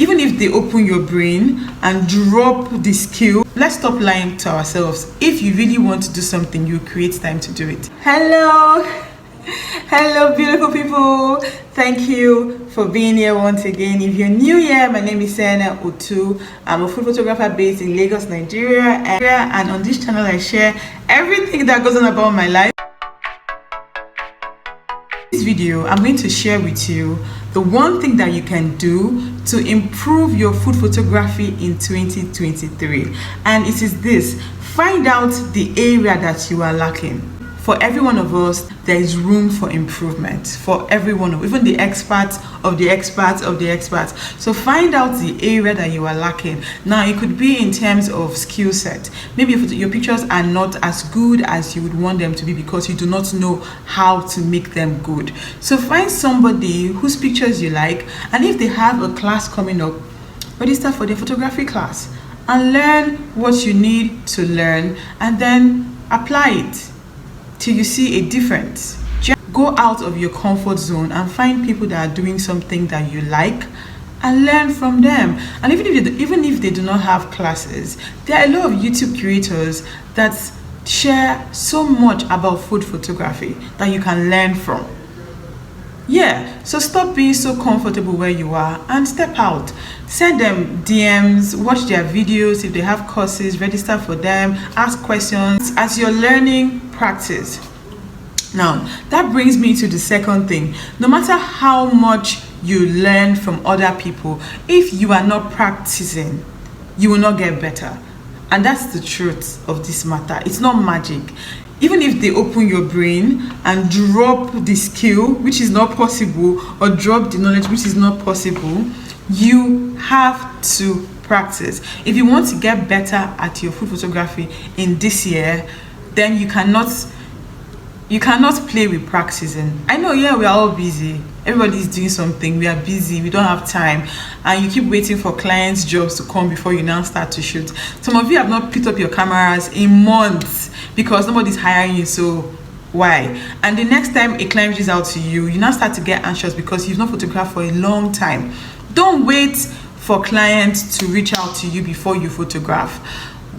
even if they open your brain and drop the skill, let's stop lying to ourselves. If you really want to do something, you create time to do it. Hello beautiful people, thank you for being here once again. If you're new here, my name is Sena Otu. I'm a food photographer based in Lagos, Nigeria, and on this channel I share everything that goes on about my life. In this video, I'm going to share with you the one thing that you can do to improve your food photography in 2023, and it is this: find out the area that you are lacking. For every one of us, there is room for improvement. For every one of, even the experts of the experts of the experts. So find out the area that you are lacking. Now, it could be in terms of skill set. Maybe your pictures are not as good as you would want them to be because you do not know how to make them good. So find somebody whose pictures you like, and if they have a class coming up, register for their photography class and learn what you need to learn, and then apply it till you see a difference. Just go out of your comfort zone and find people that are doing something that you like and learn from them. And even if they do not have classes, there are a lot of YouTube creators that share so much about food photography that you can learn from. Yeah, so stop being so comfortable where you are and step out. Send them DMs, watch their videos. If they have courses, register for them, ask questions. As you're learning, practice. Now, that brings me to the second thing. No matter how much you learn from other people, if you are not practicing, you will not get better. And that's the truth of this matter. It's not magic. Even if they open your brain and drop the skill, which is not possible, or drop the knowledge, which is not possible, you have to practice. If you want to get better at your food photography in this year, then you cannot play with practicing. I know, yeah, we are all busy. Everybody's doing something. We are busy. We don't have time. And you keep waiting for clients' jobs to come before you now start to shoot. Some of you have not picked up your cameras in months because nobody's hiring you, so why? And the next time a client reaches out to you, you now start to get anxious because you've not photographed for a long time. Don't wait for clients to reach out to you before you photograph.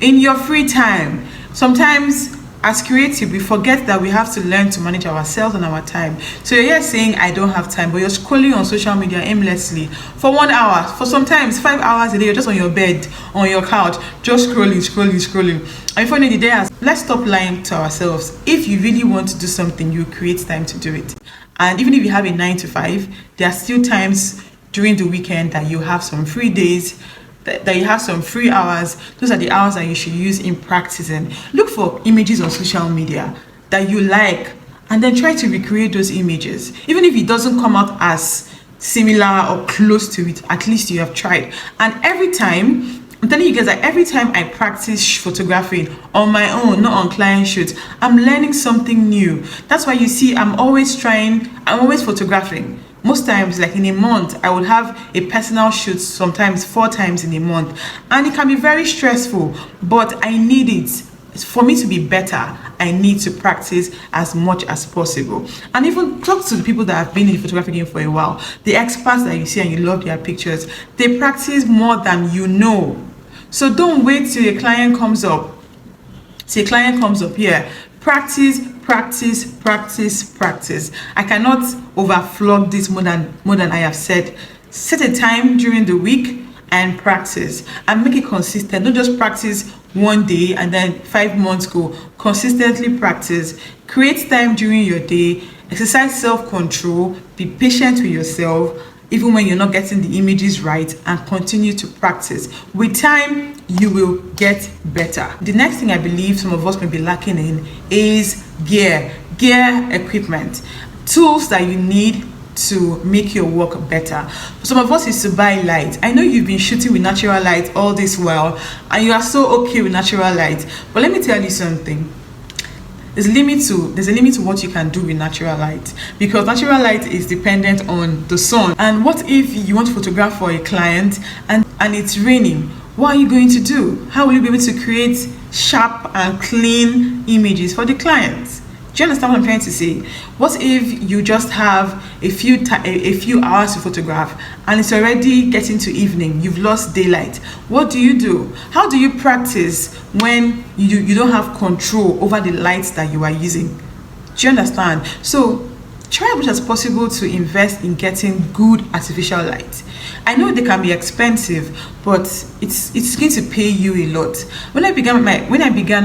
In your free time, sometimes as creative, we forget that we have to learn to manage ourselves and our time. So you're here saying, I don't have time, but you're scrolling on social media aimlessly for 1 hour, for sometimes 5 hours a day. You're just on your bed, on your couch, just scrolling. And before the day, let's stop lying to ourselves. If you really want to do something, you create time to do it. And even if you have a 9 to 5, there are still times during the weekend that you have some free days, that you have some free hours. Those are the hours that you should use in practicing. Look for images on social media that you like and then try to recreate those images. Even if it doesn't come out as similar or close to it, at least you have tried. And every time, I'm telling you guys that every time I practice photographing on my own, not on client shoots, I'm learning something new. That's why you see I'm always photographing. Most times, like in a month, I would have a personal shoot, sometimes 4 times in a month. And it can be very stressful, but I need it. For me to be better, I need to practice as much as possible. And even talk to the people that have been in the photography game for a while. The experts that you see and you love their pictures, they practice more than you know. So don't wait till a client comes up. Here. Practice. I cannot overflog this more than I have said. Set a time during the week and practice, and make it consistent. Don't just practice one day and then 5 months go. Consistently practice. Create time during your day. Exercise self-control. Be patient with yourself, even when you're not getting the images right, and continue to practice. With time, you will get better. The next thing I believe some of us may be lacking in is gear equipment, tools that you need to make your work better. For some of us, is to buy light. I know you've been shooting with natural light all this while and you are so okay with natural light, but let me tell you something. There's a limit to what you can do with natural light, because natural light is dependent on the sun. And what if you want to photograph for a client and it's raining? What are you going to do? How will you be able to create sharp and clean images for the clients? Do you understand what I'm trying to say? What if you just have a few hours to photograph and it's already getting to evening, you've lost daylight? What do you do? How do you practice when you don't have control over the lights that you are using? Do you understand? So try as much as possible to invest in getting good artificial light. I know they can be expensive, but it's going to pay you a lot. When I began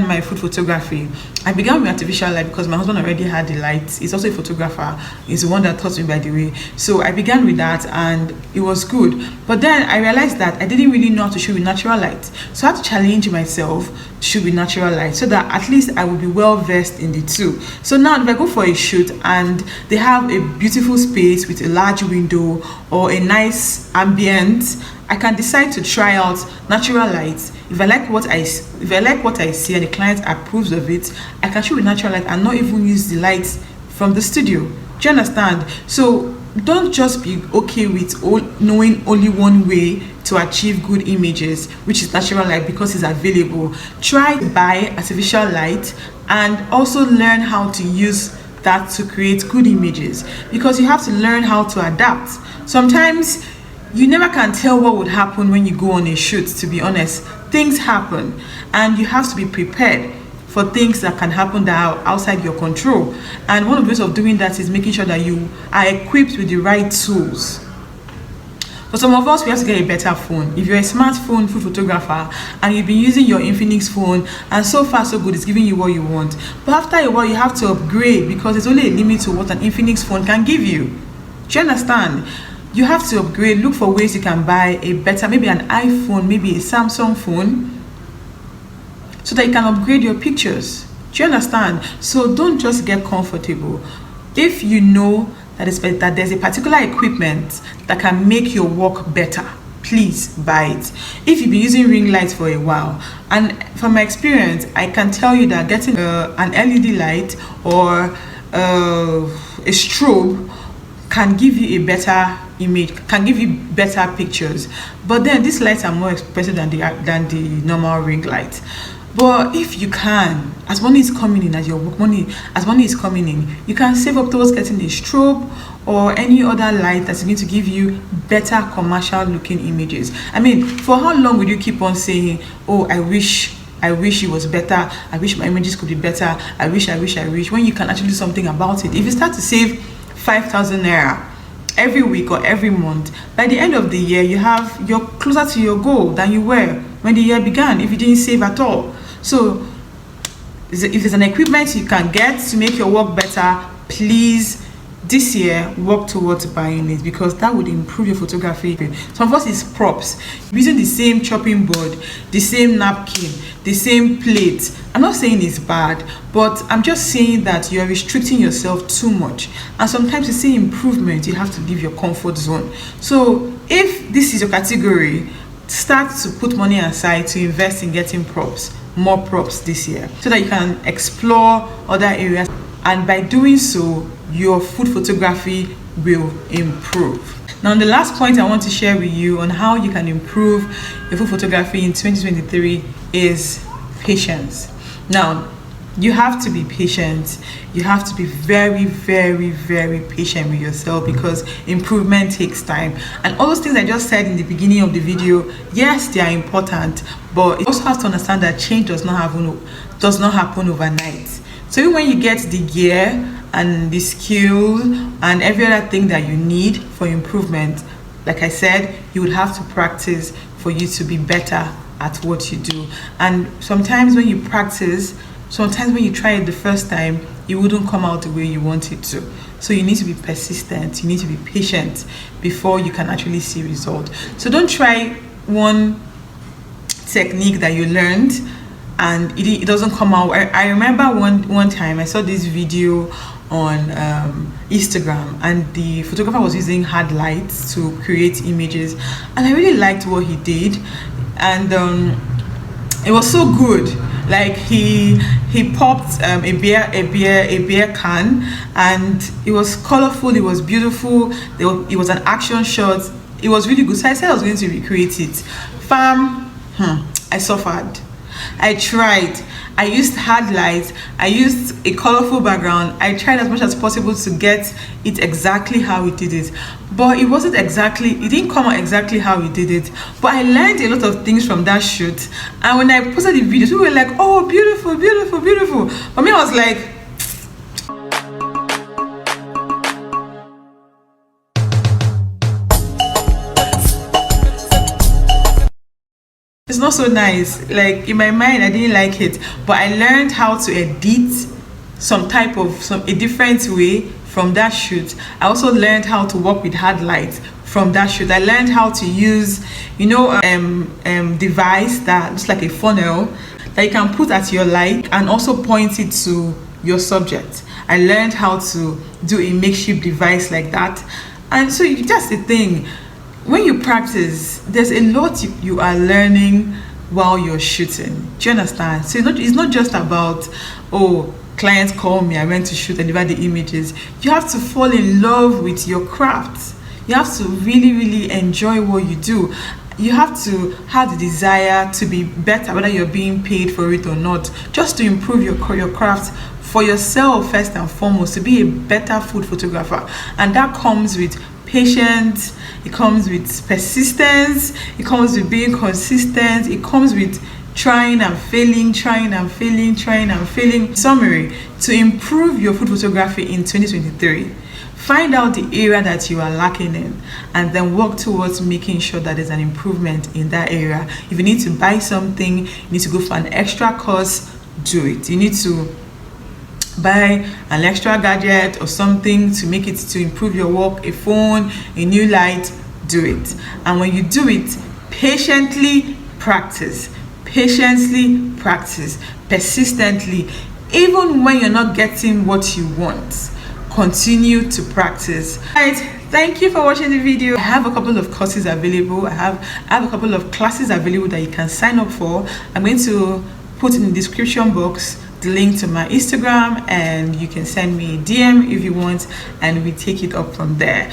my food photography, I began with artificial light because my husband already had the lights. He's also a photographer. He's the one that taught me, by the way. So I began with that and it was good. But then I realized that I didn't really know how to shoot with natural light. So I had to challenge myself to shoot with natural light so that at least I would be well versed in the two. So now if I go for a shoot and they have a beautiful space with a large window or a nice ambient, I can decide to try out natural lights. If I like what I see and the client approves of it, I can shoot with natural light and not even use the lights from the studio. Do you understand? So don't just be okay with knowing only one way to achieve good images, which is natural light, because it's available. Try to buy artificial light and also learn how to use that to create good images, because you have to learn how to adapt. Sometimes you never can tell what would happen when you go on a shoot. To be honest, things happen and you have to be prepared for things that can happen that are outside your control. And one of the ways of doing that is making sure that you are equipped with the right tools. For some of us, we have to get a better phone. If you're a smartphone food photographer and you've been using your Infinix phone and so far so good, it's giving you what you want, but after a while you have to upgrade because there's only a limit to what an Infinix phone can give you. Do you understand? You have to upgrade. Look for ways you can buy a better, maybe an iPhone, maybe a Samsung phone, so that you can upgrade your pictures. Do you understand? So don't just get comfortable. If you know that there's a particular equipment that can make your work better, please buy it. If you've been using ring lights for a while, and from my experience, I can tell you that getting an LED light or a strobe can give you a better image, can give you better pictures. But then these lights are more expensive than the normal ring light. But if you can, as money is coming in, as money is coming in, you can save up towards getting a strobe or any other light that's going to give you better commercial looking images. I mean, for how long will you keep on saying, oh, I wish it was better, I wish my images could be better, I wish, when you can actually do something about it? If you start to save 5,000 naira every week or every month, by the end of the year you're closer to your goal than you were when the year began if you didn't save at all. So if there's an equipment you can get to make your work better, please this year work towards buying it, because that would improve your photography. Some of us is props, using the same chopping board, the same napkin, the same plate. I'm not saying it's bad, but I'm just saying that you're restricting yourself too much, and sometimes to see improvement you have to leave your comfort zone. So if this is your category, start to put money aside to invest in getting props, more props this year, so that you can explore other areas, and by doing so your food photography will improve. Now, the last point I want to share with you on how you can improve your food photography in 2023 is patience. Now, you have to be patient. You have to be very, very, very patient with yourself, because improvement takes time. And all those things I just said in the beginning of the video, yes, they are important, but you also have to understand that change does not happen overnight. So even when you get the gear and the skills and every other thing that you need for improvement, like I said, you would have to practice for you to be better at what you do. And sometimes when you practice, sometimes when you try it the first time, it wouldn't come out the way you want it to. So you need to be persistent, you need to be patient before you can actually see results. So don't try one technique that you learned and it doesn't come out. I remember one time I saw this video on Instagram, and the photographer was using hard lights to create images, and I really liked what he did, and it was so good. Like he popped a beer can, and it was colorful, it was beautiful, it was an action shot, it was really good. So I said I was going to recreate it. I suffered. I tried. I used hard lights, I used a colorful background. I tried as much as possible to get it exactly how we did it, but it didn't come out exactly how we did it. But I learned a lot of things from that shoot, and when I posted the videos, people were like, oh, beautiful, beautiful, beautiful. For me, I was like, it's not so nice. Like, in my mind, I didn't like it, but I learned how to edit a different way from that shoot. I also learned how to work with hard lights from that shoot. I learned how to use, device that looks like a funnel that you can put at your light and also point it to your subject. I learned how to do a makeshift device like that. And so that's the thing. When you practice, there's a lot you are learning while you're shooting. Do you understand? So it's not just about, oh, clients call me, I went to shoot and deliver the images. You have to fall in love with your craft. You have to really, really enjoy what you do. You have to have the desire to be better, whether you're being paid for it or not, just to improve your craft for yourself first and foremost, to be a better food photographer. And that comes with patience, it comes with persistence, it comes with being consistent, it comes with trying and failing. Summary: to improve your food photography in 2023, find out the area that you are lacking in, and then work towards making sure that there's an improvement in that area. If you need to buy something, you need to go for an extra course, do it. You need to buy an extra gadget or something to improve your work, a phone, a new light, do it. And when you do it, patiently practice, persistently. Even when you're not getting what you want, continue to practice. Right, thank you for watching the video. I have a couple of courses available. I have a couple of classes available that you can sign up for. I'm going to put in the description box the link to my Instagram, and you can send me a DM if you want, and we take it up from there.